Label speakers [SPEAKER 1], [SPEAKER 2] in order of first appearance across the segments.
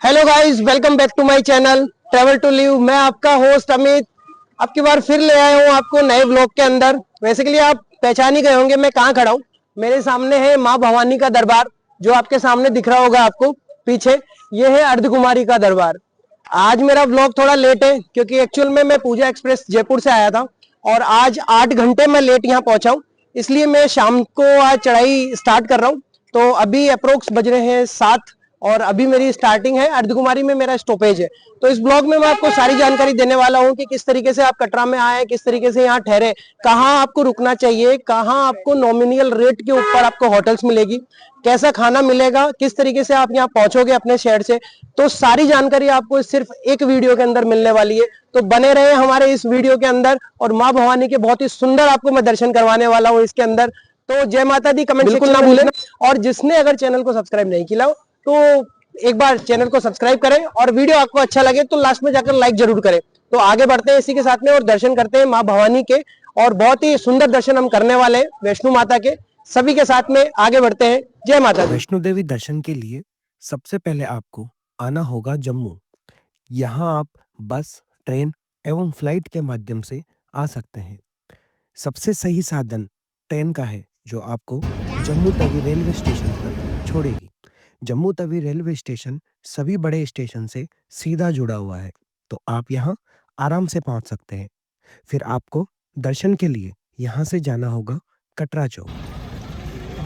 [SPEAKER 1] Hello guys, welcome back to my channel travel to live. मैं आपका host Amit अब की बार फिर ले आया हूँ आपको नए ब्लॉग के अंदर। वैसे के लिए आप पहचान ही गए होंगे मैं कहाँ खड़ा हूँ। मेरे सामने है माँ भवानी का दरबार, जो आपके सामने दिख रहा होगा आपको पीछे। ये है अर्धकुमारी का दरबार। आज मेरा ब्लॉग थोड़ा लेट है क्योंकि एक्चुअल में मैं पूजा एक्सप्रेस जयपुर से आया था और आज 8 घंटे मैं लेट यहाँ पहुंचा हूँ, इसलिए मैं शाम को आज चढ़ाई स्टार्ट कर रहा हूँ। तो अभी अप्रोक्स बज रहे हैं 7 और अभी मेरी स्टार्टिंग है। अर्धकुमारी में मेरा स्टॉपेज है। तो इस ब्लॉग में मैं आपको सारी जानकारी देने वाला हूं कि किस तरीके से आप कटरा में आए, किस तरीके से यहाँ ठहरे, कहाँ आपको रुकना चाहिए, कहाँ आपको नॉमिनल रेट के ऊपर आपको होटल्स मिलेगी, कैसा खाना मिलेगा, किस तरीके से आप यहाँ पहुंचोगे अपने शहर से। तो सारी जानकारी आपको सिर्फ एक वीडियो के अंदर मिलने वाली है। तो बने रहे हमारे इस वीडियो के अंदर और माँ भवानी के बहुत ही सुंदर आपको मैं दर्शन करवाने वाला हूँ इसके अंदर। तो जय माता दी कमेंट बिल्कुल ना भूलें। और जिसने अगर चैनल को सब्सक्राइब नहीं किया तो एक बार चैनल को सब्सक्राइब करें और वीडियो आपको अच्छा लगे तो लास्ट में जाकर लाइक जरूर करें। तो आगे बढ़ते हैं इसी के साथ में और दर्शन करते हैं माँ भवानी के। और बहुत ही सुंदर दर्शन हम करने वाले हैं वैष्णो माता के। सभी के साथ में आगे बढ़ते हैं। जय माता दी।
[SPEAKER 2] वैष्णो देवी दर्शन के लिए सबसे पहले आपको आना होगा जम्मू। यहाँ आप बस, ट्रेन एवं फ्लाइट के माध्यम से आ सकते हैं। सबसे सही साधन ट्रेन का है, जो आपको जम्मू तवी रेलवे स्टेशन पर छोड़ेगी। जम्मू तवी रेलवे स्टेशन सभी बड़े स्टेशन से सीधा जुड़ा हुआ है, तो आप यहाँ आराम से पहुँच सकते हैं। फिर आपको दर्शन के लिए यहाँ से जाना होगा कटरा चौक।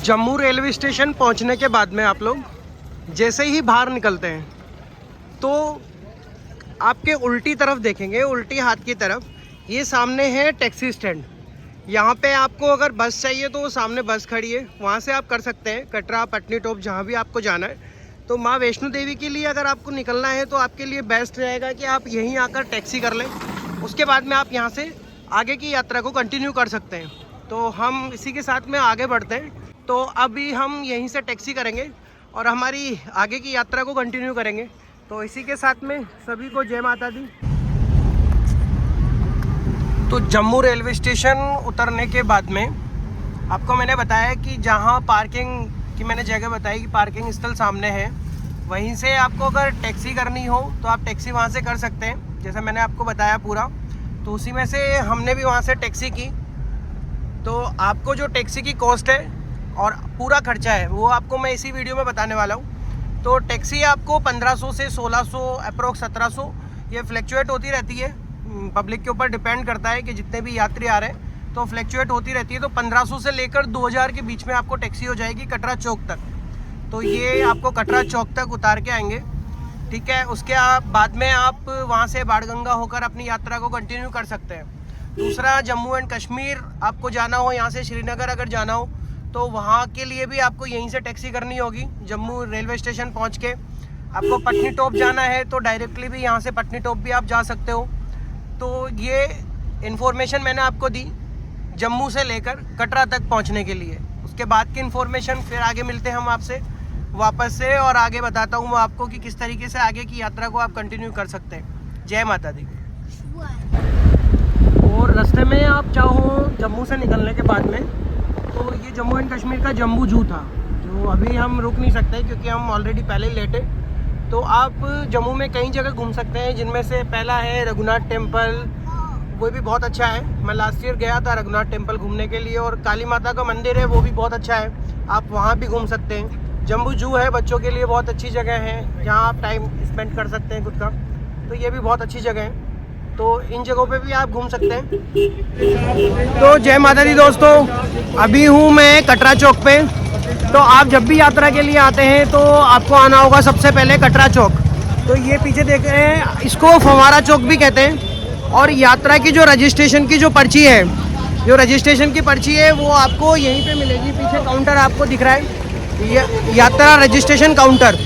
[SPEAKER 1] जम्मू रेलवे स्टेशन पहुंचने के बाद में आप लोग जैसे ही बाहर निकलते हैं तो आपके उल्टी तरफ देखेंगे, उल्टी हाथ की तरफ ये सामने है टैक्सी स्टैंड। यहाँ पे आपको अगर बस चाहिए तो वो सामने बस खड़ी है, वहाँ से आप कर सकते हैं कटरा, पटनी टॉप, जहाँ भी आपको जाना है। तो माँ वैष्णो देवी के लिए अगर आपको निकलना है तो आपके लिए बेस्ट रहेगा कि आप यहीं आकर टैक्सी कर लें। उसके बाद में आप यहाँ से आगे की यात्रा को कंटिन्यू कर सकते हैं। तो हम इसी के साथ में आगे बढ़ते हैं। तो अभी हम यहीं से टैक्सी करेंगे और हमारी आगे की यात्रा को कंटिन्यू करेंगे। तो इसी के साथ में सभी को जय माता दी। तो जम्मू रेलवे स्टेशन उतरने के बाद में आपको मैंने बताया कि जहां पार्किंग की मैंने जगह बताई कि पार्किंग स्थल सामने है, वहीं से आपको अगर टैक्सी करनी हो तो आप टैक्सी वहां से कर सकते हैं, जैसे मैंने आपको बताया पूरा। तो उसी में से हमने भी वहां से टैक्सी की। तो आपको जो टैक्सी की कॉस्ट है और पूरा खर्चा है वो आपको मैं इसी वीडियो में बताने वाला हूँ। तो टैक्सी आपको 1500 से 1600 अप्रोक्स 1700 ये फ्लैक्चुएट होती रहती है, पब्लिक के ऊपर डिपेंड करता है कि जितने भी यात्री आ रहे हैं तो फ्लैक्चुएट होती रहती है। तो 1500 से लेकर 2000 के बीच में आपको टैक्सी हो जाएगी कटरा चौक तक। तो ये आपको कटरा चौक तक उतार के आएंगे, ठीक है। उसके बाद में आप वहाँ से बाणगंगा होकर अपनी यात्रा को कंटिन्यू कर सकते हैं। दूसरा, जम्मू एंड कश्मीर आपको जाना हो, यहाँ से श्रीनगर अगर जाना हो तो वहाँ के लिए भी आपको यहीं से टैक्सी करनी होगी। जम्मू रेलवे स्टेशन पहुँच के आपको पटनी टॉप जाना है तो डायरेक्टली भी यहाँ से पटनी टॉप भी आप जा सकते हो। तो ये इन्फॉर्मेशन मैंने आपको दी जम्मू से लेकर कटरा तक पहुँचने के लिए। उसके बाद की इन्फॉर्मेशन फिर आगे मिलते हैं हम आपसे वापस से और आगे बताता हूँ मैं आपको कि किस तरीके से आगे की यात्रा को आप कंटिन्यू कर सकते हैं। जय माता दी। और रास्ते में आप चाहो जम्मू से निकलने के बाद में तो ये जम्मू एंड कश्मीर का जम्बू जू था, जो अभी हम रुक नहीं सकते क्योंकि हम ऑलरेडी पहले ही लेटे। तो आप जम्मू में कई जगह घूम सकते हैं, जिनमें से पहला है रघुनाथ टेम्पल, वो भी बहुत अच्छा है। मैं लास्ट ईयर गया था रघुनाथ टेम्पल घूमने के लिए। और काली माता का मंदिर है, वो भी बहुत अच्छा है, आप वहाँ भी घूम सकते हैं। जम्बू जू है, बच्चों के लिए बहुत अच्छी जगह है, जहाँ आप टाइम स्पेंड कर सकते हैं खुद का। तो ये भी बहुत अच्छी जगह है, तो इन जगहों पे भी आप घूम सकते हैं। तो जय माता दी दोस्तों, अभी हूँ मैं कटरा चौक पे। तो आप जब भी यात्रा के लिए आते हैं तो आपको आना होगा सबसे पहले कटरा चौक। तो ये पीछे देख रहे हैं, इसको फव्वारा चौक भी कहते हैं। और यात्रा की जो रजिस्ट्रेशन की जो पर्ची है, जो रजिस्ट्रेशन की पर्ची है वो आपको यहीं पे मिलेगी। पीछे काउंटर आपको दिख रहा है, यात्रा रजिस्ट्रेशन काउंटर।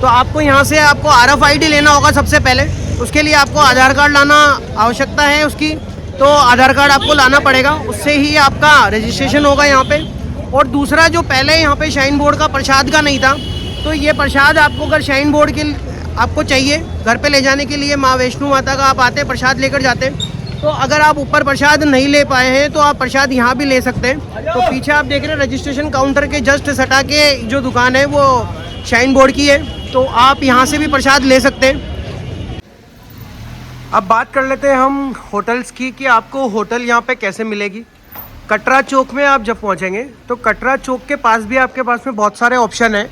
[SPEAKER 1] तो आपको यहाँ से आपको RFID लेना होगा सबसे पहले। उसके लिए आपको आधार कार्ड लाना आवश्यकता है उसकी, तो आधार कार्ड आपको लाना पड़ेगा, उससे ही आपका रजिस्ट्रेशन होगा यहाँ पे। और दूसरा, जो पहले यहाँ पे श्राइन बोर्ड का प्रसाद का नहीं था, तो ये प्रसाद आपको अगर श्राइन बोर्ड के आपको चाहिए घर पे ले जाने के लिए, माँ वैष्णो माता का आप आते प्रसाद लेकर जाते, तो अगर आप ऊपर प्रसाद नहीं ले पाए हैं तो आप प्रसाद यहाँ भी ले सकते हैं। तो पीछे आप देख रहे हैं रजिस्ट्रेशन काउंटर के जस्ट सटा के जो दुकान है वो श्राइन बोर्ड की है। तो आप यहाँ से भी प्रसाद ले सकते हैं। अब बात कर लेते हैं हम होटल्स की कि आपको होटल यहाँ पे कैसे मिलेगी। कटरा चौक में आप जब पहुँचेंगे तो कटरा चौक के पास भी आपके पास में बहुत सारे ऑप्शन हैं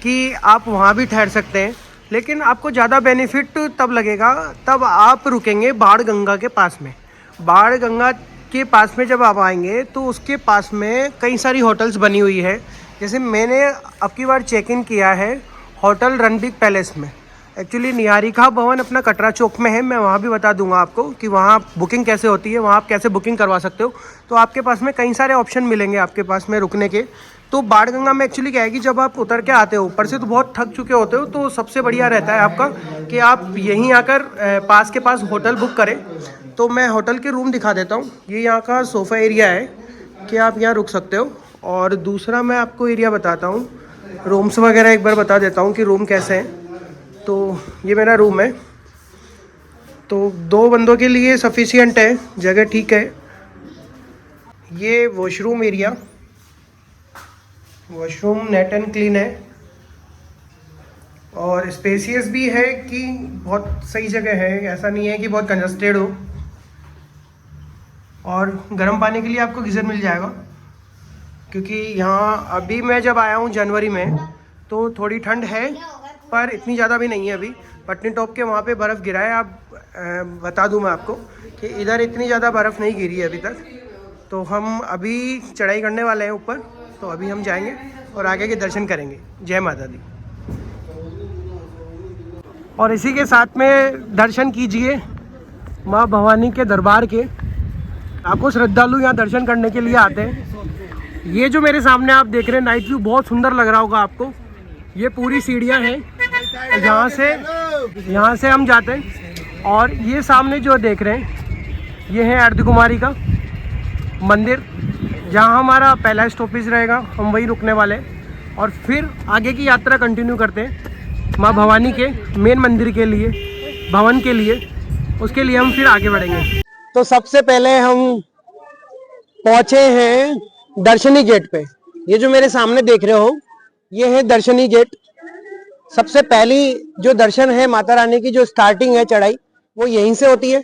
[SPEAKER 1] कि आप वहाँ भी ठहर सकते हैं, लेकिन आपको ज़्यादा बेनिफिट तब लगेगा तब आप रुकेंगे बाण गंगा के पास में। बाण गंगा के पास में जब आप आएंगे तो उसके पास में कई सारी होटल्स बनी हुई है। जैसे मैंने अब की बार चेक इन किया है होटल रणदीप पैलेस में। एक्चुअली निहारिका भवन अपना कटरा चौक में है, मैं वहाँ भी बता दूंगा आपको कि वहाँ बुकिंग कैसे होती है, वहाँ आप कैसे बुकिंग करवा सकते हो। तो आपके पास में कई सारे ऑप्शन मिलेंगे आपके पास में रुकने के। तो बाण गंगा में एक्चुअली क्या है कि जब आप उतर के आते हो ऊपर से तो बहुत थक चुके होते हो, तो सबसे बढ़िया रहता है आपका कि आप यहीं आकर पास के पास होटल बुक करें। तो मैं होटल के रूम दिखा देता हूँ। ये यहाँ का सोफ़ा एरिया है कि आप यहाँ रुक सकते हो। और दूसरा मैं आपको एरिया बताता हूँ, रूम्स वगैरह एक बार बता देता हूँ कि रूम कैसे हैं। तो ये मेरा रूम है, तो 2 बंदों के लिए सफिशिएंट है, जगह ठीक है। ये washroom area, washroom net and clean है और स्पेसियस भी है कि बहुत सही जगह है, ऐसा नहीं है कि बहुत कंजस्टेड हो। और गर्म पानी के लिए आपको गीज़र मिल जाएगा, क्योंकि यहाँ अभी मैं जब आया हूँ जनवरी में तो थोड़ी ठंड है पर इतनी ज़्यादा भी नहीं है। अभी पटनी टॉप के वहाँ पे बर्फ़ गिरा है। आप बता दूँ मैं आपको कि इधर इतनी ज़्यादा बर्फ़ नहीं गिरी है अभी तक। तो हम अभी चढ़ाई करने वाले हैं ऊपर, तो अभी हम जाएंगे और आगे के दर्शन करेंगे। जय माता दी। और इसी के साथ में दर्शन कीजिए माँ भवानी के दरबार के। आपको श्रद्धालु यहाँ दर्शन करने के लिए आते हैं। ये जो मेरे सामने आप देख रहे हैं नाइट व्यू बहुत सुंदर लग रहा होगा आपको। ये पूरी सीढ़ियाँ हैं, यहाँ से हम जाते हैं। और ये सामने जो देख रहे हैं ये है अर्धकुमारी का मंदिर, जहाँ हमारा पहला स्टॉपेज रहेगा, हम वहीं रुकने वाले हैं। और फिर आगे की यात्रा कंटिन्यू करते हैं माँ भवानी के मेन मंदिर के लिए, भवन के लिए। उसके लिए हम फिर आगे बढ़ेंगे। तो सबसे पहले हम पहुँचे हैं दर्शनी गेट पे। ये जो मेरे सामने देख रहे हो ये है दर्शनी गेट। सबसे पहली जो दर्शन है माता रानी की, जो स्टार्टिंग है चढ़ाई, वो यहीं से होती है।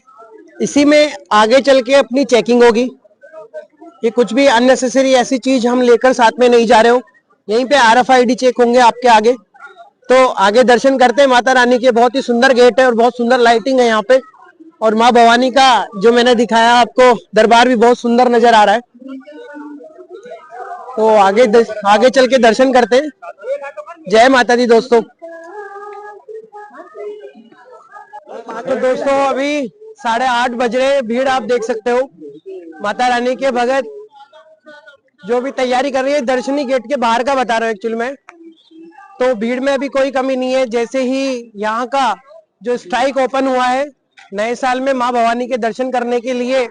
[SPEAKER 1] इसी में आगे चल के अपनी चेकिंग होगी। ये कुछ भी अननेसेसरी ऐसी चीज हम लेकर साथ में नहीं जा रहे हो। यहीं पे RFID चेक होंगे आपके आगे। तो आगे दर्शन करते हैं माता रानी के। बहुत ही सुंदर गेट है और बहुत सुंदर लाइटिंग है यहाँ पे। और माँ भवानी का जो मैंने दिखाया आपको दरबार भी बहुत सुंदर नजर आ रहा है। तो आगे चल के दर्शन करते हैं। जय माता दी दोस्तों। तो दोस्तों अभी 8:30 बज रहे। भीड़ आप देख सकते हो। माता रानी के भगत जो भी तैयारी कर रही है, दर्शनी गेट के बाहर का बता रहा हूँ एक्चुअल में। तो भीड़ में अभी कोई कमी नहीं है। जैसे ही यहाँ का जो स्ट्राइक ओपन हुआ है नए साल में माँ भवानी के दर्शन करने के लिए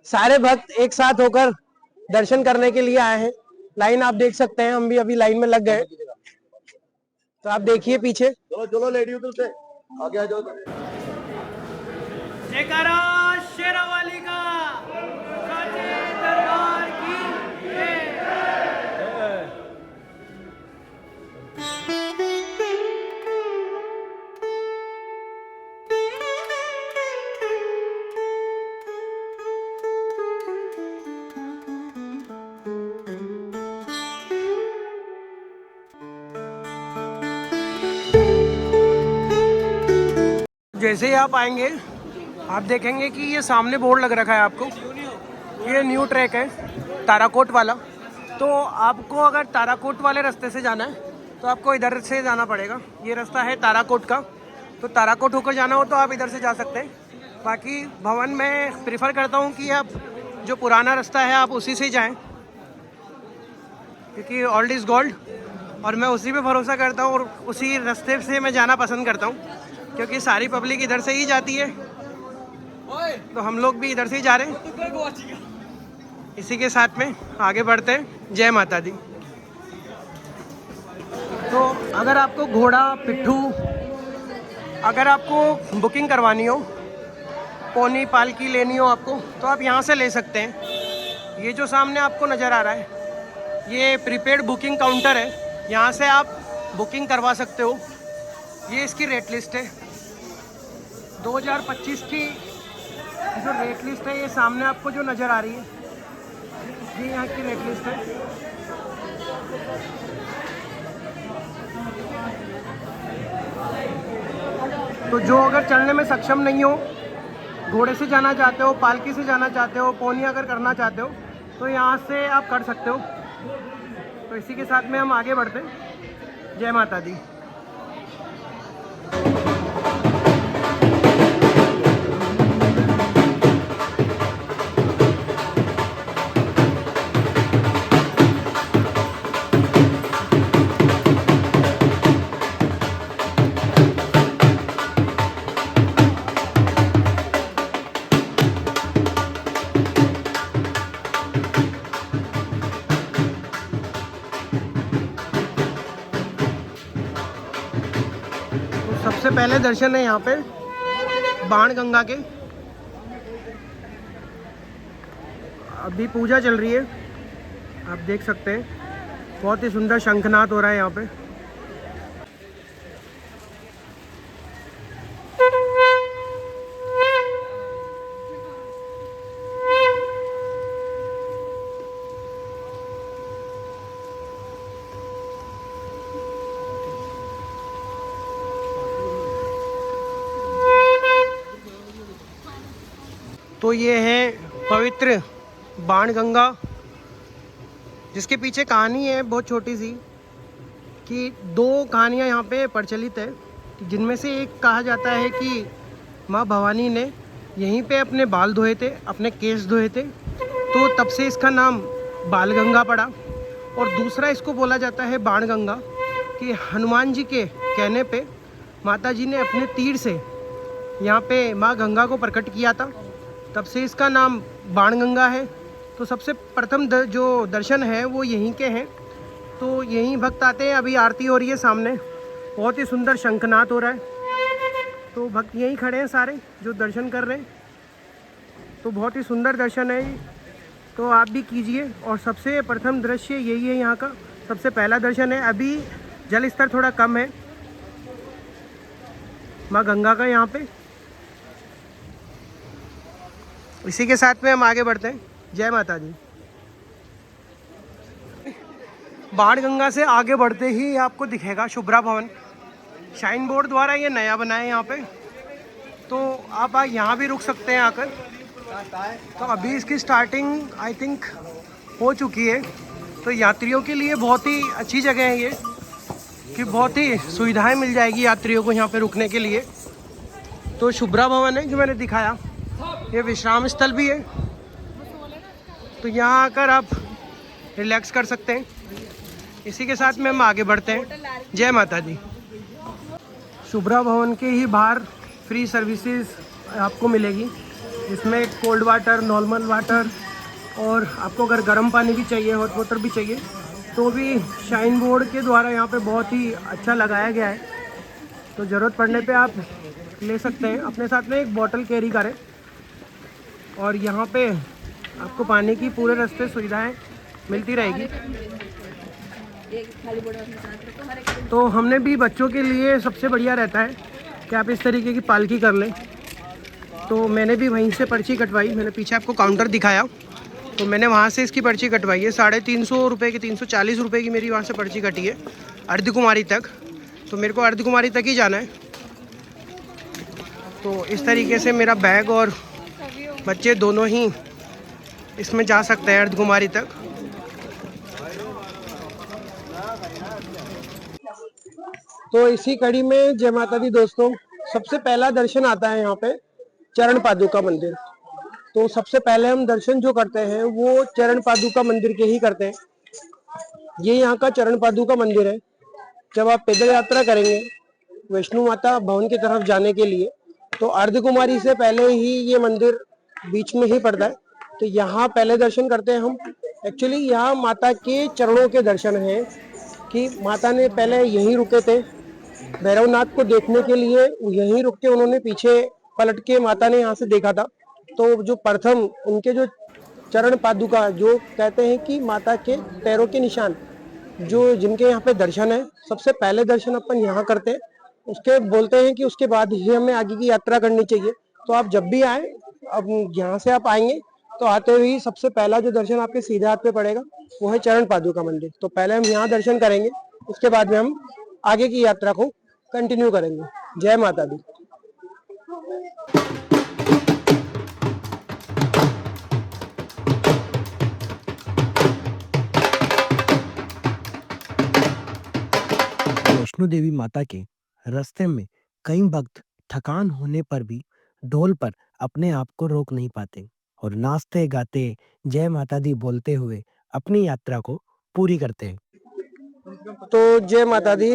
[SPEAKER 1] सारे भक्त एक साथ होकर दर्शन करने के लिए आए हैं। लाइन आप देख सकते हैं, हम भी अभी लाइन में लग गए। तो आप देखिए पीछे। चलो चलो लेडी उधर से आगे आ जाओ। जयकारा शेरावाली का, साचे दरबार की जैसे ही आप आएंगे आप देखेंगे कि ये सामने बोर्ड लग रखा है आपको। ये न्यू ट्रैक है ताराकोट वाला। तो आपको अगर ताराकोट वाले रास्ते से जाना है तो आपको इधर से जाना पड़ेगा। ये रास्ता है ताराकोट का, तो ताराकोट होकर जाना हो तो आप इधर से जा सकते हैं। बाकी भवन में प्रेफर करता हूँ कि आप जो पुराना रास्ता है आप उसी से जाएं, क्योंकि ओल्ड इज़ गोल्ड और मैं उसी पे भरोसा करता हूँ और उसी रास्ते से मैं जाना पसंद करता हूँ, क्योंकि सारी पब्लिक इधर से ही जाती है। तो हम लोग भी इधर से ही जा रहे हैं। इसी के साथ में आगे बढ़ते हैं। जय माता दी। तो अगर आपको घोड़ा पिट्ठू अगर आपको बुकिंग करवानी हो, पोनी पालकी लेनी हो आपको, तो आप यहाँ से ले सकते हैं। ये जो सामने आपको नज़र आ रहा है ये प्रीपेड बुकिंग काउंटर है। यहाँ से आप बुकिंग करवा सकते हो। ये इसकी रेट लिस्ट है 2025 की। जो रेट लिस्ट है ये सामने आपको जो नज़र आ रही है, ये यहाँ की रेट लिस्ट है। तो जो अगर चलने में सक्षम नहीं हो, घोड़े से जाना चाहते हो, पालकी से जाना चाहते हो, पोनी अगर करना चाहते हो, तो यहाँ से आप कर सकते हो। तो इसी के साथ में हम आगे बढ़ते हैं। जय माता दी। सबसे पहले दर्शन है यहाँ पे बाण गंगा के। अभी पूजा चल रही है, आप देख सकते हैं। बहुत ही सुंदर शंखनाद हो रहा है यहाँ पे। तो ये है पवित्र बाण गंगा, जिसके पीछे कहानी है बहुत छोटी सी, कि दो कहानियाँ यहाँ पे प्रचलित है, जिनमें से एक कहा जाता है कि माँ भवानी ने यहीं पे अपने बाल धोए थे, अपने केस धोए थे, तो तब से इसका नाम बाल गंगा पड़ा। और दूसरा इसको बोला जाता है बाण गंगा, कि हनुमान जी के कहने पे माता जी ने अपने तीर से यहाँ पे माँ गंगा को प्रकट किया था, तब से इसका नाम बाण गंगा है। तो सबसे प्रथम जो दर्शन है वो यहीं के हैं। तो यहीं भक्त आते हैं। अभी आरती हो रही है सामने, बहुत ही सुंदर शंखनाद हो रहा है। तो भक्त यहीं खड़े हैं सारे जो दर्शन कर रहे हैं। तो बहुत ही सुंदर दर्शन है ये, तो आप भी कीजिए। और सबसे प्रथम दृश्य यही है, यहाँ का सबसे पहला दर्शन है। अभी जल स्तर थोड़ा कम है माँ गंगा का यहाँ पे। इसी के साथ में हम आगे बढ़ते हैं। जय माता दी। बाण गंगा से आगे बढ़ते ही आपको दिखेगा शुभ्रा भवन। शाइन बोर्ड द्वारा ये नया बना है यहाँ पे, तो आप यहाँ भी रुक सकते हैं आकर। तो अभी इसकी स्टार्टिंग आई थिंक हो चुकी है। तो यात्रियों के लिए बहुत ही अच्छी जगह है ये, कि बहुत ही सुविधाएं मिल जाएगी यात्रियों को यहाँ पे रुकने के लिए। तो शुभ्रा भवन है जो मैंने दिखाया, ये विश्राम स्थल भी है। तो यहाँ आकर आप रिलैक्स कर सकते हैं। इसी के साथ में हम आगे बढ़ते हैं। जय माता दी। शुभ्रा भवन के ही बाहर फ्री सर्विसेज आपको मिलेगी, इसमें कोल्ड वाटर, नॉर्मल वाटर, और आपको अगर गर्म पानी भी चाहिए, हॉट वाटर भी चाहिए, तो भी शाइन बोर्ड के द्वारा यहाँ पे बहुत ही अच्छा लगाया गया है। तो ज़रूरत पड़ने पे आप ले सकते हैं। अपने साथ में एक बॉटल कैरी करें। और यहाँ पे आपको पानी की पूरे रास्ते सुविधाएं मिलती रहेगी। तो हमने भी बच्चों के लिए सबसे बढ़िया रहता है कि आप इस तरीके की पालकी कर लें। तो मैंने भी वहीं से पर्ची कटवाई। मैंने पीछे आपको काउंटर दिखाया, तो मैंने वहाँ से इसकी पर्ची कटवाई है। 350 रुपये की, 340 रुपये की मेरी वहाँ से पर्ची कटी है अर्धकुमारी तक। तो मेरे को अर्धकुमारी तक ही जाना है। तो इस तरीके से मेरा बैग और बच्चे दोनों ही इसमें जा सकते हैं अर्धकुमारी तक। तो इसी कड़ी में जय माता दी दोस्तों, सबसे पहला दर्शन आता है यहाँ पे चरण पादुका मंदिर। तो सबसे पहले हम दर्शन जो करते हैं वो चरण पादुका मंदिर के ही करते हैं। ये यहाँ का चरण पादुका मंदिर है। जब आप पैदल यात्रा करेंगे वैष्णो माता भवन की तरफ जाने के लिए, तो अर्धकुमारी से पहले ही ये मंदिर बीच में ही पड़ता है। तो यहाँ पहले दर्शन करते हैं हम। एक्चुअली यहाँ माता के चरणों के दर्शन हैं, कि माता ने पहले यहीं रुके थे भैरवनाथ को देखने के लिए, यहीं रुक के उन्होंने पीछे पलट के माता ने यहाँ से देखा था। तो जो प्रथम उनके जो चरण पादुका, जो कहते हैं कि माता के पैरों के निशान, जो जिनके यहाँ पे दर्शन है, सबसे पहले दर्शन अपन यहाँ करते हैं, उसके बोलते हैं कि उसके बाद ही हमें आगे की यात्रा करनी चाहिए। तो आप जब भी आए, अब यहाँ से आप आएंगे तो आते हुए सबसे पहला जो दर्शन आपके सीधे हाथ पे पड़ेगा वो है चरण पादुका मंदिर। तो पहले हम यहाँ दर्शन करेंगे, उसके बाद में हम आगे की यात्रा को कंटिन्यू करेंगे। जय माता दी।
[SPEAKER 2] वैष्णो देवी माता के रास्ते में कई भक्त थकान होने पर भी ढोल पर अपने आप को रोक नहीं पाते और नाचते गाते जय माता दी बोलते हुए अपनी यात्रा को पूरी करते हैं।
[SPEAKER 1] तो जय माता दी।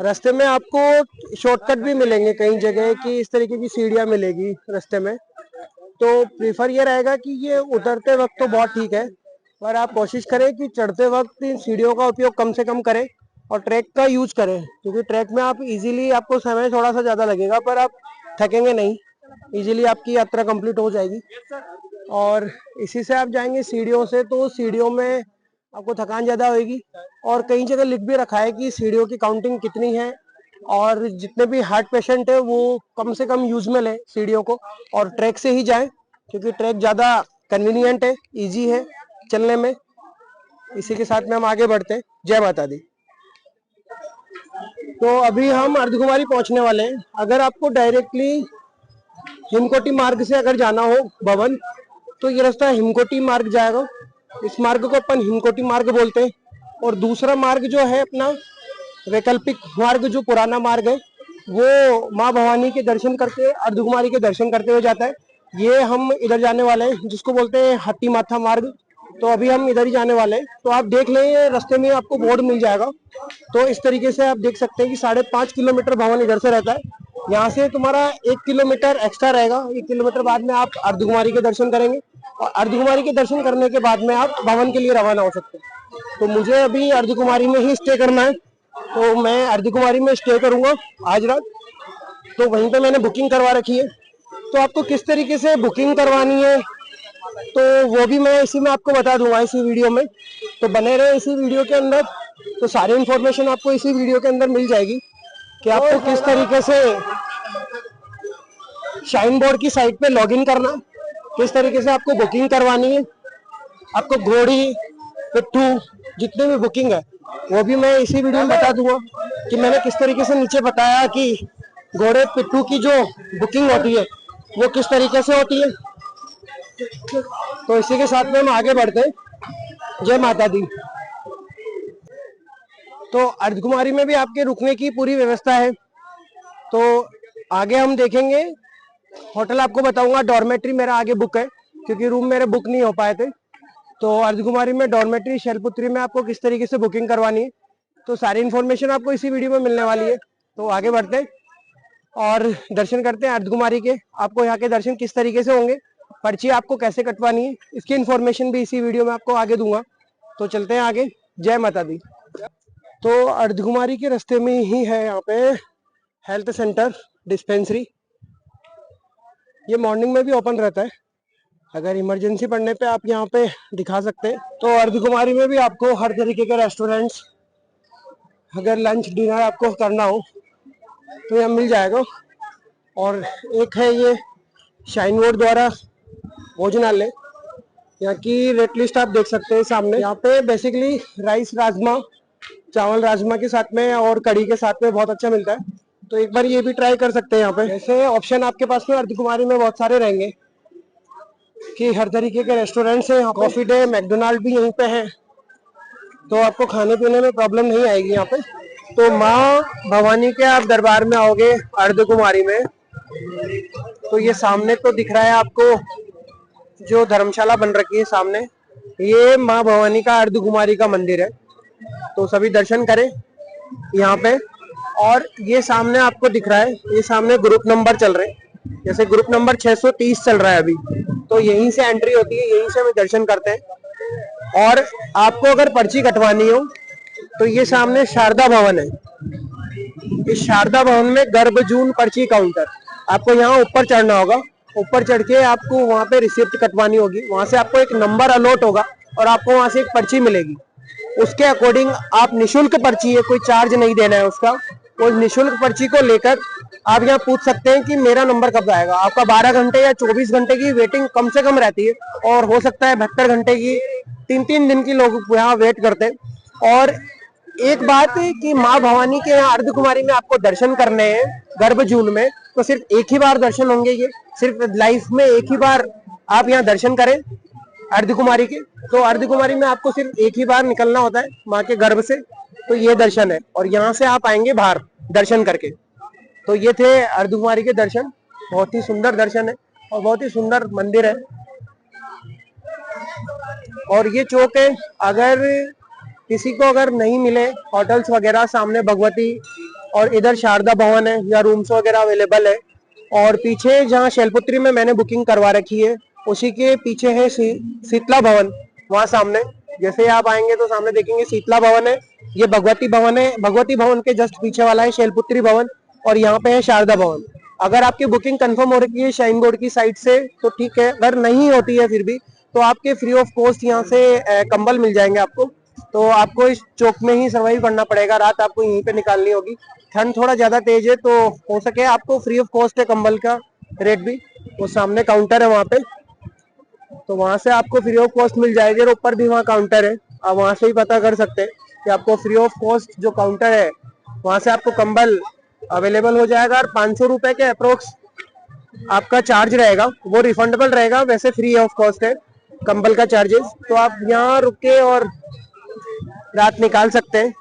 [SPEAKER 1] रास्ते में आपको शॉर्टकट भी मिलेंगे कई जगह की, इस तरीके की सीढ़ियां मिलेगी रास्ते में। तो प्रीफर ये रहेगा कि ये उतरते वक्त तो बहुत ठीक है, पर आप कोशिश करें कि चढ़ते वक्त इन सीढ़ियों का उपयोग कम से कम करें और ट्रैक का यूज करें, क्योंकि ट्रैक में आप इजीली, आपको समय थोड़ा सा ज़्यादा लगेगा पर आप थकेंगे नहीं, इजीली आपकी यात्रा कंप्लीट हो जाएगी। और इसी से आप जाएंगे सीढ़ियों से, तो सीढ़ियों में आपको थकान ज़्यादा होगी। और कई जगह लिख भी रखा है कि सीढ़ियों की काउंटिंग कितनी है, और जितने भी हार्ट पेशेंट है वो कम से कम यूज में लें सीढ़ियों को, और ट्रैक से ही जाएं, क्योंकि ट्रैक ज़्यादा कन्वीनियंट है, इजी है चलने में। इसी के साथ में हम आगे बढ़ते हैं। जय माता दी। तो अभी हम अर्धकुमारी पहुंचने वाले हैं। अगर आपको डायरेक्टली हिमकोटी मार्ग से अगर जाना हो भवन, तो ये रास्ता हिमकोटी मार्ग जाएगा। इस मार्ग को अपन हिमकोटी मार्ग बोलते हैं। और दूसरा मार्ग जो है अपना वैकल्पिक मार्ग, जो पुराना मार्ग है, वो माँ भवानी के दर्शन करके, अर्धकुमारी के दर्शन करते हुए जाता है। ये हम इधर जाने वाले हैं, जिसको बोलते हैं हाथी माथा मार्ग। तो अभी हम इधर ही जाने वाले हैं। तो आप देख लें, रास्ते में आपको बोर्ड मिल जाएगा। तो इस तरीके से आप देख सकते हैं कि 5.5 किलोमीटर भवन इधर से रहता है। यहाँ से तुम्हारा 1 किलोमीटर एक्स्ट्रा रहेगा। 1 किलोमीटर बाद में आप अर्धकुमारी के दर्शन करेंगे, और अर्धकुमारी के दर्शन करने के बाद में आप भवन के लिए रवाना हो सकते हैं। तो मुझे अभी अर्धकुमारी में ही स्टे करना है, तो मैं अर्धकुमारी में स्टे करूंगा आज रात। तो वहीं पे मैंने बुकिंग करवा रखी है। तो आपको किस तरीके से बुकिंग करवानी है तो वो भी मैं इसी में आपको बता दूंगा, इसी वीडियो में। तो बने रहे इसी वीडियो के अंदर, तो सारी इन्फॉर्मेशन आपको इसी वीडियो के अंदर मिल जाएगी कि आपको किस तरीके से शाइन बोर्ड की साइट पे लॉगिन करना, किस तरीके से आपको बुकिंग करवानी है। आपको घोड़ी, पिट्ठू, जितने भी बुकिंग है वो भी मैं इसी वीडियो में बता दूंगा कि मैंने किस तरीके से नीचे बताया कि घोड़े पिट्ठू की जो बुकिंग होती है वो किस तरीके से होती है। तो इसी के साथ में हम आगे बढ़ते हैं। जय माता दी। तो अर्धकुमारी में भी आपके रुकने की पूरी व्यवस्था है। तो आगे हम देखेंगे, होटल आपको बताऊंगा। डॉर्मेट्री मेरा आगे बुक है, क्योंकि रूम मेरे बुक नहीं हो पाए थे। तो अर्धकुमारी में डॉर्मेट्री, शैलपुत्री में आपको किस तरीके से बुकिंग करवानी है, तो सारी इन्फॉर्मेशन आपको इसी वीडियो में मिलने वाली है। तो आगे बढ़ते हैं और दर्शन करते हैं अर्धकुमारी के। आपको यहाँ के दर्शन किस तरीके से होंगे, पर्ची आपको कैसे कटवानी है, इसकी इन्फॉर्मेशन भी इसी वीडियो में आपको आगे दूंगा। तो चलते हैं आगे। जय माता दी। तो अर्धकुमारी के रास्ते में ही है यहाँ पे हेल्थ सेंटर, डिस्पेंसरी। ये मॉर्निंग में भी ओपन रहता है, अगर इमरजेंसी पड़ने पे आप यहाँ पे दिखा सकते हैं। तो अर्धकुमारी में भी आपको हर तरीके के रेस्टोरेंट्स, अगर लंच डिनर आपको करना हो तो यहाँ मिल जाएगा। और एक है ये शाइन बोर्ड द्वारा भोजनालय, यहाँ की रेट लिस्ट आप देख सकते हैं सामने। यहाँ पे बेसिकली राइस राजमा, चावल राजमा के साथ में और कढ़ी के साथ में बहुत अच्छा मिलता है। तो एक बार ये भी ट्राई कर सकते हैं यहाँ पे। ऐसे ऑप्शन आपके पास में अर्धकुमारी में बहुत सारे रहेंगे कि हर तरीके के रेस्टोरेंट्स हैं। कॉफी डे, मैकडोनाल्ड भी यहीं पे है, तो आपको खाने पीने में प्रॉब्लम नहीं आएगी यहाँ पे। तो माँ भवानी के आप दरबार में आओगे अर्धकुमारी में, तो ये सामने तो दिख रहा है आपको जो धर्मशाला बन रखी है सामने, ये माँ भवानी का अर्धकुमारी का मंदिर है। तो सभी दर्शन करें यहाँ पे। और ये सामने आपको दिख रहा है, ये सामने ग्रुप नंबर चल रहे हैं, जैसे ग्रुप नंबर 630 चल रहा है अभी। तो यहीं से एंट्री होती है, यहीं से हम दर्शन करते हैं। और आपको अगर पर्ची कटवानी हो तो ये सामने शारदा भवन है। इस शारदा भवन में गर्भजून पर्ची काउंटर, आपको यहाँ ऊपर चढ़ना होगा। ऊपर चढ़ के आपको वहाँ पे रिसिप्ट कटवानी होगी, वहाँ से आपको एक नंबर अलॉट होगा और आपको वहाँ से एक पर्ची मिलेगी। उसके अकॉर्डिंग आप निशुल्क पर्ची है, कोई चार्ज नहीं देना है उसका, वो निशुल्क पर्ची को लेकर आप यहाँ पूछ सकते हैं कि मेरा नंबर कब आएगा। आपका 12 घंटे या 24 घंटे की वेटिंग कम से कम रहती है, और हो सकता है 72 घंटे की, 3-3 दिन की लोग यहाँ वेट करते हैं। और एक बात है कि माँ भवानी के यहाँ अर्धकुमारी में आपको दर्शन करने हैं गर्भजून में, तो सिर्फ एक ही बार दर्शन होंगे, ये सिर्फ लाइफ में एक ही बार आप यहाँ दर्शन करें अर्धकुमारी के। तो अर्धकुमारी में आपको सिर्फ एक ही बार निकलना होता है माँ के गर्भ से, तो ये दर्शन है, और यहाँ से आप आएंगे बाहर दर्शन करके। तो ये थे अर्धकुमारी के दर्शन, बहुत ही सुंदर दर्शन है और बहुत ही सुंदर मंदिर है। और ये चौक है, अगर किसी को अगर नहीं मिले होटल्स वगैरह, सामने भगवती और इधर शारदा भवन है, या रूम्स वगैरह अवेलेबल है। और पीछे जहाँ शैलपुत्री में मैंने बुकिंग करवा रखी है, उसी के पीछे है शीतला भवन, वहाँ सामने जैसे आप आएंगे तो सामने देखेंगे शीतला भवन है, ये भगवती भवन है, भगवती भवन के जस्ट पीछे वाला है शैलपुत्री भवन, और यहाँ पे है शारदा भवन। अगर आपकी बुकिंग कंफर्म हो रही है शाइन बोर्ड की साइड से तो ठीक है, अगर नहीं होती है फिर भी तो आपके फ्री ऑफ कॉस्ट यहाँ से कंबल मिल जाएंगे आपको। तो आपको इस चौक में ही सर्वाइव करना पड़ेगा, रात आपको यहीं पे निकालनी होगी। ठंड थोड़ा ज्यादा तेज है, तो हो सके आपको फ्री ऑफ कॉस्ट है कंबल का रेट भी, वो सामने काउंटर है वहाँ पे, तो वहां से आपको फ्री ऑफ कॉस्ट मिल जाएगी। और ऊपर भी वहाँ काउंटर है, आप वहां से ही पता कर सकते हैं कि आपको फ्री ऑफ कॉस्ट जो काउंटर है वहां से आपको कंबल अवेलेबल हो जाएगा। और 500 रुपए के अप्रोक्स आपका चार्ज रहेगा, वो रिफंडेबल रहेगा, वैसे फ्री ऑफ कॉस्ट है कंबल का चार्जेस। तो आप यहाँ रुक के और रात निकाल सकते हैं,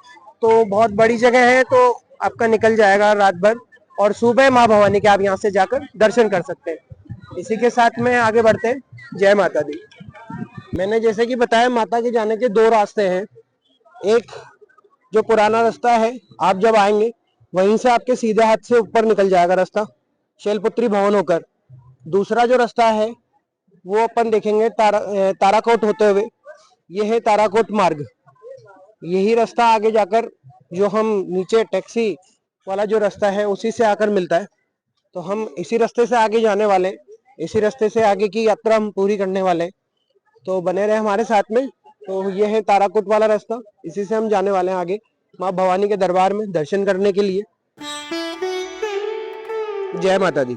[SPEAKER 1] तो बहुत बड़ी जगह है, तो आपका निकल जाएगा रात भर। और सुबह माँ भवानी के आप यहाँ से जाकर दर्शन कर सकते हैं। इसी के साथ में आगे बढ़ते हैं। जय माता दी। मैंने जैसे कि बताया, माता के जाने के 2 रास्ते हैं। एक जो पुराना रास्ता है, आप जब आएंगे वहीं से आपके सीधे हाथ से ऊपर निकल जाएगा रास्ता शैलपुत्री भवन होकर। दूसरा जो रास्ता है वो अपन देखेंगे ताराकोट होते हुए, ये है ताराकोट मार्ग। यही रास्ता आगे जाकर जो हम नीचे टैक्सी वाला जो रास्ता है उसी से आकर मिलता है, तो हम इसी रास्ते से आगे जाने वाले, इसी रास्ते से आगे की यात्रा हम पूरी करने वाले, तो बने रहे हमारे साथ में। तो ये है ताराकोट वाला रास्ता, इसी से हम जाने वाले हैं आगे माँ भवानी के दरबार में दर्शन करने के लिए। जय माता दी।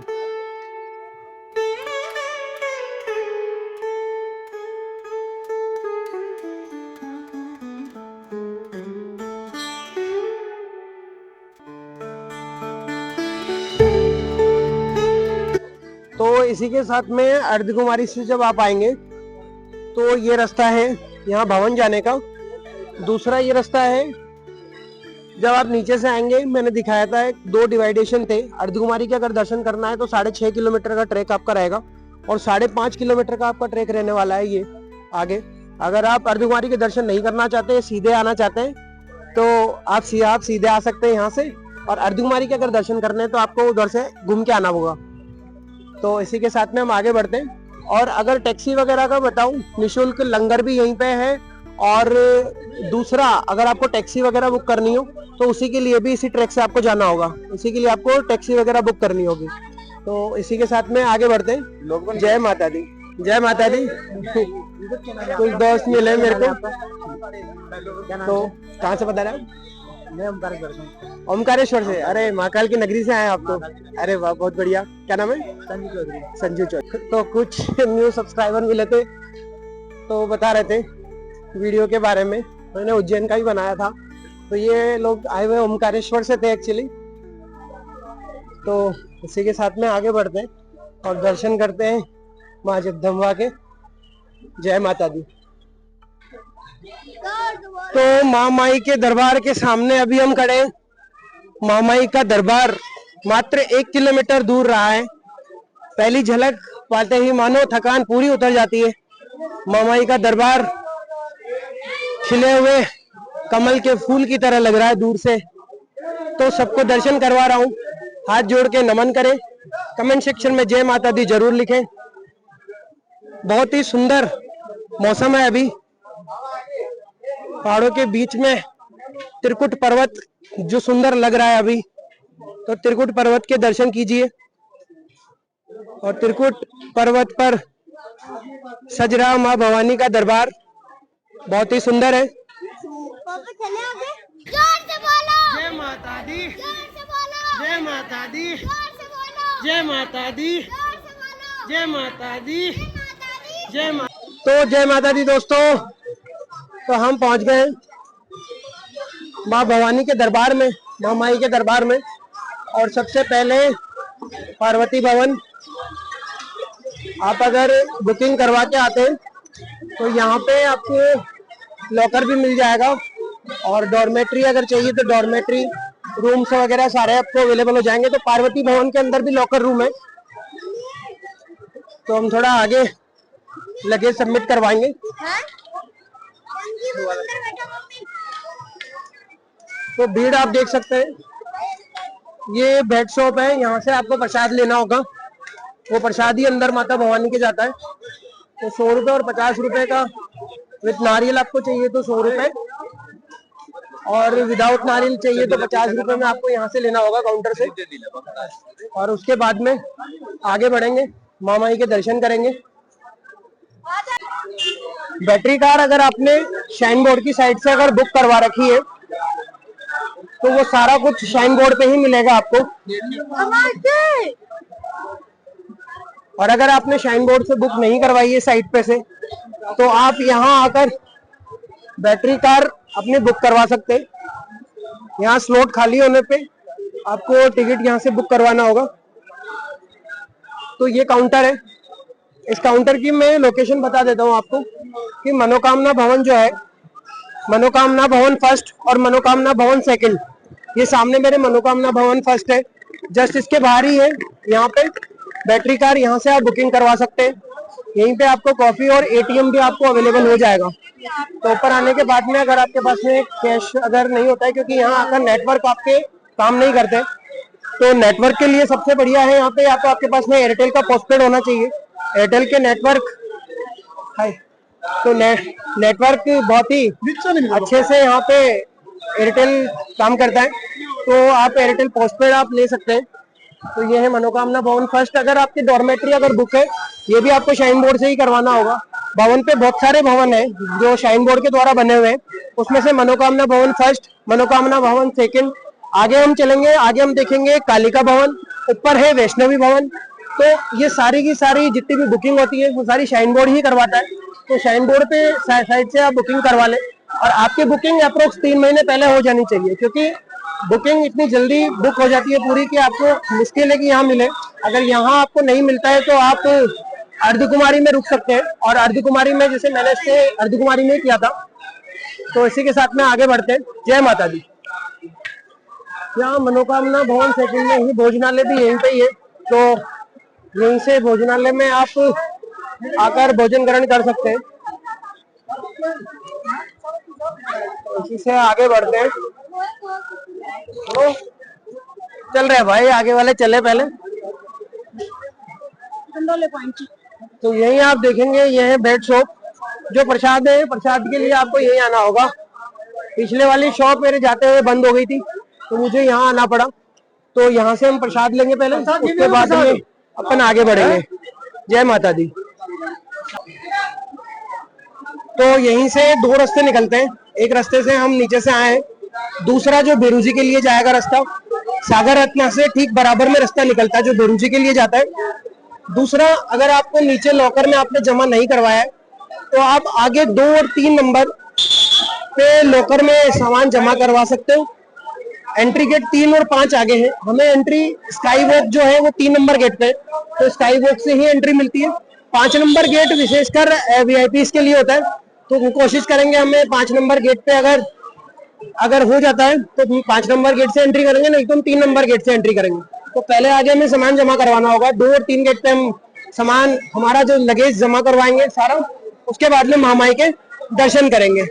[SPEAKER 1] तो इसी के साथ में अर्धकुमारी से जब आप आएंगे तो ये रास्ता है यहाँ भवन जाने का। दूसरा ये रास्ता है, जब आप नीचे से आएंगे, मैंने दिखाया था 2 डिवाइडेशन थे। अर्धकुमारी के अगर दर्शन करना है तो 6.5 किलोमीटर का ट्रैक आपका रहेगा, और 5.5 किलोमीटर का आपका ट्रैक रहने वाला है ये आगे। अगर आप अर्धकुमारी के दर्शन नहीं करना चाहते, सीधे आना चाहते हैं, तो आप सीधे आ सकते हैं यहाँ से। और अर्धकुमारी के अगर दर्शन करने हैं तो आपको उधर से घूम के आना होगा। तो इसी के साथ में हम आगे बढ़ते हैं। और अगर टैक्सी वगैरह का बताऊं, निशुल्क लंगर भी यहीं पे है। और दूसरा, अगर आपको टैक्सी वगैरह बुक करनी हो तो उसी के लिए भी इसी ट्रैक से आपको जाना होगा, इसी के लिए आपको टैक्सी वगैरह बुक करनी होगी। तो इसी के साथ में आगे बढ़ते हैं। जय माता दी। जय माता दी। कुछ दोस्त मिले मेरे को, तो कहाँ से बता रहे हैं? मैं ओमकारेश्वर से। अरे महाकाल की नगरी से आए आप तो? अरे वाह, बहुत बढ़िया। क्या नाम है? संजू चौधरी। तो कुछ न्यू सब्सक्राइबर मिले थे, तो बता रहे थे वीडियो के बारे में। मैंने उज्जैन का भी बनाया था, तो ये लोग आए हुए ओमकारेश्वर से थे एक्चुअली। तो इसी के साथ में आगे बढ़ते हैं और दर्शन करते हैं माँ जगदम्बा के। जय माता दी। तो माँ माई के दरबार के सामने अभी हम खड़े हैं। माँ माई का दरबार मात्र 1 किलोमीटर दूर रहा है। पहली झलक पाते ही मानो थकान पूरी उतर जाती है। माँ माई का दरबार खिले हुए कमल के फूल की तरह लग रहा है दूर से। तो सबको दर्शन करवा रहा हूँ, हाथ जोड़ के नमन करें। कमेंट सेक्शन में जय माता दी जरूर लिखें। बहुत ही सुंदर मौसम है अभी। पहाड़ों के बीच में त्रिकुट पर्वत जो सुंदर लग रहा है अभी, तो त्रिकुट पर्वत के दर्शन कीजिए। और त्रिकुट पर्वत पर सज रहा माँ भवानी का दरबार बहुत ही सुंदर है।
[SPEAKER 3] चले आगे। जोर से बोलो।
[SPEAKER 1] जय माता दी।
[SPEAKER 3] जोर से बोलो।
[SPEAKER 1] जय माता दी।
[SPEAKER 3] जोर से बोलो।
[SPEAKER 1] जय माता दी।
[SPEAKER 3] जोर से बोलो।
[SPEAKER 1] जय माता दी।
[SPEAKER 3] माता दी।
[SPEAKER 1] जय माता। तो जय माता दी दोस्तों, तो हम पहुंच गए माँ भवानी के दरबार में, माँ माई के दरबार में। और सबसे पहले पार्वती भवन, आप अगर बुकिंग करवा के आते हैं तो यहाँ पे आपको लॉकर भी मिल जाएगा, और डॉर्मेट्री अगर चाहिए तो डॉर्मेट्री रूम्स वगैरह सारे आपको अवेलेबल हो जाएंगे। तो पार्वती भवन के अंदर भी लॉकर रूम है। तो हम थोड़ा आगे लगेज सबमिट करवाएंगे। तो भीड़ आप देख सकते हैं, ये बेड शॉप है, यहाँ से आपको प्रसाद लेना होगा। वो प्रसाद ही अंदर माता भवानी के जाता है। तो 100 रुपए और 50 रुपए का विद नारियल आपको चाहिए तो 100 रुपए, और विदाउट नारियल चाहिए तो 50 रुपए में आपको यहाँ से लेना होगा काउंटर से। और उसके बाद में आगे बढ़ेंगे, माँ माई के दर्शन करेंगे। बैटरी कार अगर आपने शाइन बोर्ड की साइड से अगर बुक करवा रखी है तो वो सारा कुछ शाइन बोर्ड पे ही मिलेगा आपको। और अगर आपने शाइन बोर्ड से बुक नहीं करवाई है साइट पे से, तो आप यहाँ आकर बैटरी कार अपनी बुक करवा सकते हैं। यहाँ स्लॉट खाली होने पे आपको टिकट यहाँ से बुक करवाना होगा। तो ये काउंटर है, इस काउंटर की मैं लोकेशन बता देता हूँ आपको कि मनोकामना भवन जो है, मनोकामना भवन फर्स्ट और मनोकामना भवन सेकंड, ये सामने मेरे मनोकामना भवन फर्स्ट है, जस्ट इसके बाहर ही है। यहाँ पे बैटरी कार, यहाँ से आप बुकिंग करवा सकते हैं। यहीं पे आपको कॉफी और एटीएम भी आपको अवेलेबल हो जाएगा। तो ऊपर आने के बाद में अगर आपके पास में कैश अगर नहीं होता है, क्योंकि यहाँ आकर नेटवर्क आपके काम नहीं करते, तो नेटवर्क के लिए सबसे बढ़िया है यहाँ पे, या तो आपके पास में एयरटेल का पोस्टपेड होना चाहिए। एयरटेल के नेटवर्क है, तो नेटवर्क बहुत ही अच्छे से यहाँ पे एयरटेल काम करता है। तो आप एयरटेल पोस्टपेड आप ले सकते हैं। तो ये है मनोकामना भवन फर्स्ट। अगर आपकी डॉर्मेट्री अगर बुक है, ये भी आपको शाइन बोर्ड से ही करवाना होगा। भवन पे बहुत सारे भवन है जो शाइन बोर्ड के द्वारा बने हुए हैं, उसमें से मनोकामना भवन फर्स्ट, मनोकामना भवन सेकंड। आगे हम चलेंगे, आगे हम देखेंगे कालिका भवन, ऊपर है वैष्णवी भवन। तो ये सारी की सारी जितनी भी बुकिंग होती है वो सारी शाइन बोर्ड ही करवाता है। तो शाइन बोर्ड पे साइड से आप बुकिंग करवा लें, और आपकी बुकिंग अप्रोक्स 3 महीने पहले हो जानी चाहिए, क्योंकि बुकिंग इतनी जल्दी बुक हो जाती है पूरी कि आपको मुश्किल है कि यहाँ मिले। अगर यहाँ आपको नहीं मिलता है तो आप अर्धकुमारी में रुक सकते हैं, और अर्धकुमारी में जैसे मैंने स्टे अर्धकुमारी में किया था। तो इसी के साथ में आगे बढ़ते हैं। जय माता दी। यहाँ मनोकामना भवन सेकंड में ही भोजनालय भी यहीं पे ही है, तो यहीं से भोजनालय में आप आकर भोजन ग्रहण कर सकते हैं। इसी से आगे बढ़ते हैं। तो चल रहे भाई, आगे वाले चले पहले। तो यही आप देखेंगे, ये है बेड शॉप। जो प्रसाद है, प्रसाद के लिए आपको यही आना होगा। पिछले वाली शॉप मेरे जाते हुए बंद हो गई थी, तो मुझे यहाँ आना पड़ा। तो यहाँ से हम प्रसाद लेंगे पहले, उसके बाद में अपन आगे बढ़ेंगे। जय माता दी। तो यहीं से 2 रास्ते निकलते हैं। एक रास्ते से हम नीचे से आए हैं, दूसरा जो बेरूजी के लिए जाएगा रास्ता, सागर रत्ना से ठीक बराबर में रास्ता निकलता है जो बेरूजी के लिए जाता है। दूसरा, अगर आपको नीचे लॉकर में आपने जमा नहीं करवाया है तो आप आगे 2 और 3 नंबर पे लॉकर में सामान जमा करवा सकते हो। एंट्री गेट 3 और 5 आगे है। हमें एंट्री स्काई वॉक जो है वो 3 नंबर गेट पे, तो स्काई वॉक से ही एंट्री मिलती है। 5 नंबर गेट विशेषकर वीआईपी के लिए होता है, तो कोशिश करेंगे हमें 5 नंबर गेट पे अगर हो जाता है तो 5 नंबर गेट से एंट्री करेंगे, नहीं तो हम 3 नंबर गेट से एंट्री करेंगे। तो पहले आगे हमें सामान जमा करवाना होगा। 2 और 3 गेट पे हम सामान, हमारा जो लगेज जमा करवाएंगे सारा, उसके बाद में महामाई के दर्शन करेंगे।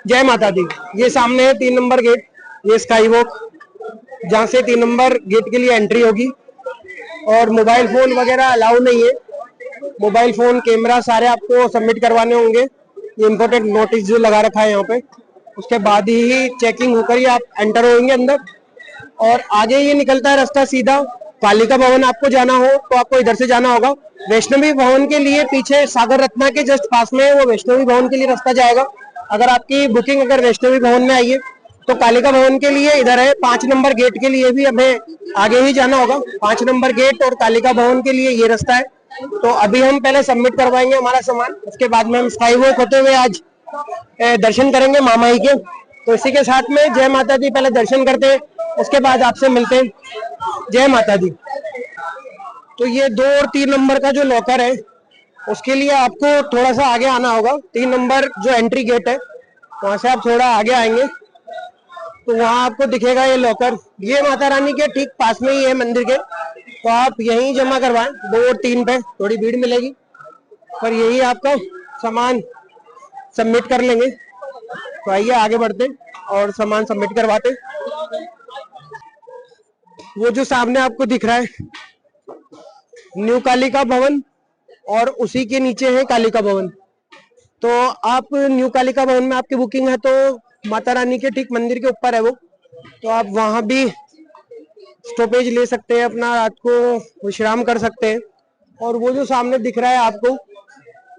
[SPEAKER 1] जय माता दी। ये सामने है 3 नंबर गेट, ये स्काई वॉक, जहाँ से 3 नंबर गेट के लिए एंट्री होगी। और मोबाइल फोन वगैरह अलाउ नहीं है, मोबाइल फोन कैमरा सारे आपको सबमिट करवाने होंगे। ये इम्पोर्टेंट नोटिस जो लगा रखा है यहाँ पे, उसके बाद ही चेकिंग होकर ही आप एंटर होंगे अंदर। और आगे ये निकलता है रास्ता सीधा। कालिका भवन आपको जाना हो तो आपको इधर से जाना होगा। वैष्णवी भवन के लिए पीछे सागर रत्ना के जस्ट पास में वो वैष्णवी भवन के लिए रास्ता जाएगा। अगर आपकी बुकिंग अगर वैष्णवी भवन में आई है तो कालिका भवन के लिए इधर है, 5 नंबर गेट के लिए भी हमें आगे ही जाना होगा। 5 नंबर गेट और कालिका भवन के लिए ये रास्ता है। तो अभी हम पहले सबमिट करवाएंगे हमारा सामान, उसके बाद में हम स्काई वॉक होते हुए आज दर्शन करेंगे माँ माई के। तो इसी के साथ में जय माता दी, पहले दर्शन करते हैं, उसके बाद आपसे मिलते हैं। जय माता दी। तो ये 2 और 3 नंबर का जो लॉकर है उसके लिए आपको थोड़ा सा आगे आना होगा। 3 नंबर जो एंट्री गेट है वहां से आप थोड़ा आगे आएंगे तो वहां आपको दिखेगा ये लॉकर। ये माता रानी के ठीक पास में ही है मंदिर के, तो आप यहीं जमा करवाएं। 2 और 3 पे थोड़ी भीड़ मिलेगी, पर यही आपका सामान सबमिट कर लेंगे। तो आइए आगे बढ़ते और सामान सबमिट करवाते। वो जो सामने आपको दिख रहा है न्यू कालिका भवन और उसी के नीचे है कालिका भवन। तो आप न्यू कालिका भवन में आपकी बुकिंग है तो माता रानी के ठीक मंदिर के ऊपर है वो, तो आप वहां भी स्टॉपेज ले सकते हैं, अपना रात को विश्राम कर सकते हैं। और वो जो सामने दिख रहा है आपको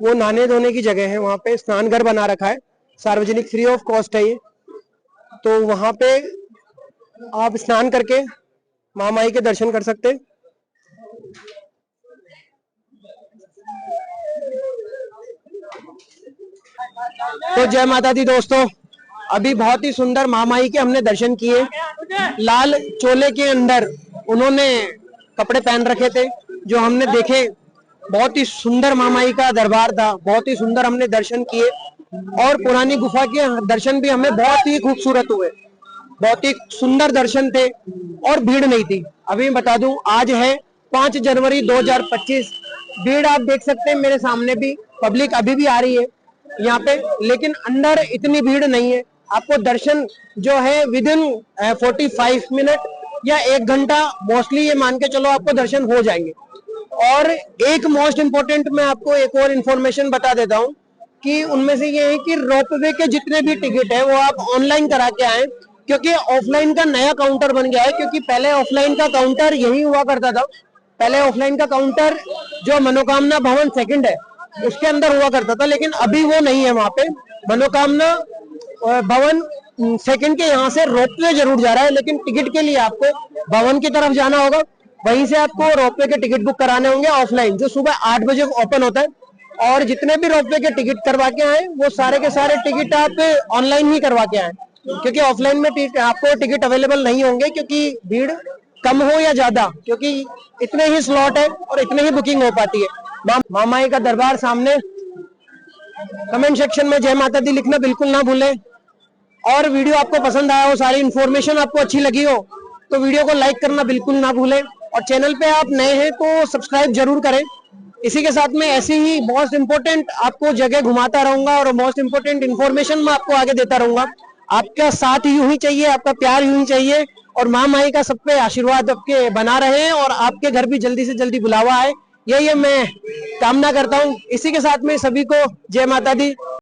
[SPEAKER 1] वो नहाने धोने की जगह है, वहां पे स्नान घर बना रखा है, सार्वजनिक फ्री ऑफ कॉस्ट है ये। तो वहां पे आप स्नान करके माँ माई के दर्शन कर सकते हैं। तो जय माता दी दोस्तों, अभी बहुत ही सुंदर माँ माई के हमने दर्शन किए। लाल चोले के अंदर उन्होंने कपड़े पहन रखे थे जो हमने देखे। बहुत ही सुंदर माँ माई का दरबार था, बहुत ही सुंदर हमने दर्शन किए और पुरानी गुफा के दर्शन भी हमें बहुत ही खूबसूरत हुए। बहुत ही सुंदर दर्शन थे और भीड़ नहीं थी। अभी मैं बता दूं आज है 5 जनवरी 2025। भीड़ आप देख सकते हैं मेरे सामने भी, पब्लिक अभी भी आ रही है यहाँ पे, लेकिन अंदर इतनी भीड़ नहीं है। आपको दर्शन जो है विद इन 45 मिनट या 1 घंटा मोस्टली ये मान के चलो आपको दर्शन हो जाएंगे। और एक मोस्ट इम्पोर्टेंट मैं आपको एक और इन्फॉर्मेशन बता देता हूँ कि उनमें से ये है कि रोपवे के जितने भी टिकट है वो आप ऑनलाइन करा के आए, क्योंकि ऑफलाइन का नया काउंटर बन गया है। क्योंकि पहले ऑफलाइन का काउंटर यही हुआ करता था, पहले ऑफलाइन का काउंटर जो मनोकामना भवन 2nd है उसके अंदर हुआ करता था, लेकिन अभी वो नहीं है। वहां पे मनोकामना भवन 2nd के यहाँ से रोपवे जरूर जा रहा है, लेकिन टिकट के लिए आपको भवन की तरफ जाना होगा। वहीं से आपको रोपवे के टिकट बुक कराने होंगे ऑफलाइन, जो सुबह 8 बजे ओपन होता है। और जितने भी रोपवे के टिकट करवा के आए वो सारे के सारे टिकट आप ऑनलाइन ही करवा के आए, क्योंकि ऑफलाइन में आपको टिकट अवेलेबल नहीं होंगे, क्योंकि भीड़ कम हो या ज्यादा, क्योंकि इतने ही स्लॉट है और इतने ही बुकिंग हो पाती है। माँ माई का दरबार सामने। कमेंट सेक्शन में जय माता दी लिखना बिल्कुल ना भूलें। और वीडियो आपको पसंद आया हो, सारी इन्फॉर्मेशन आपको अच्छी लगी हो तो वीडियो को लाइक करना बिल्कुल ना भूलें। और चैनल पे आप नए हैं तो सब्सक्राइब जरूर करें। इसी के साथ में ऐसी ही मोस्ट इंपोर्टेंट आपको जगह घुमाता रहूंगा और मोस्ट इंपोर्टेंट इन्फॉर्मेशन मैं आपको आगे देता रहूंगा। आपका साथ यूं ही चाहिए, आपका प्यार यूं ही चाहिए, और माँ माई का सब पे आशीर्वाद आपके बना रहे और आपके घर भी जल्दी से जल्दी बुलावा आए, यही मैं कामना करता हूँ। इसी के साथ में सभी को जय माता दी।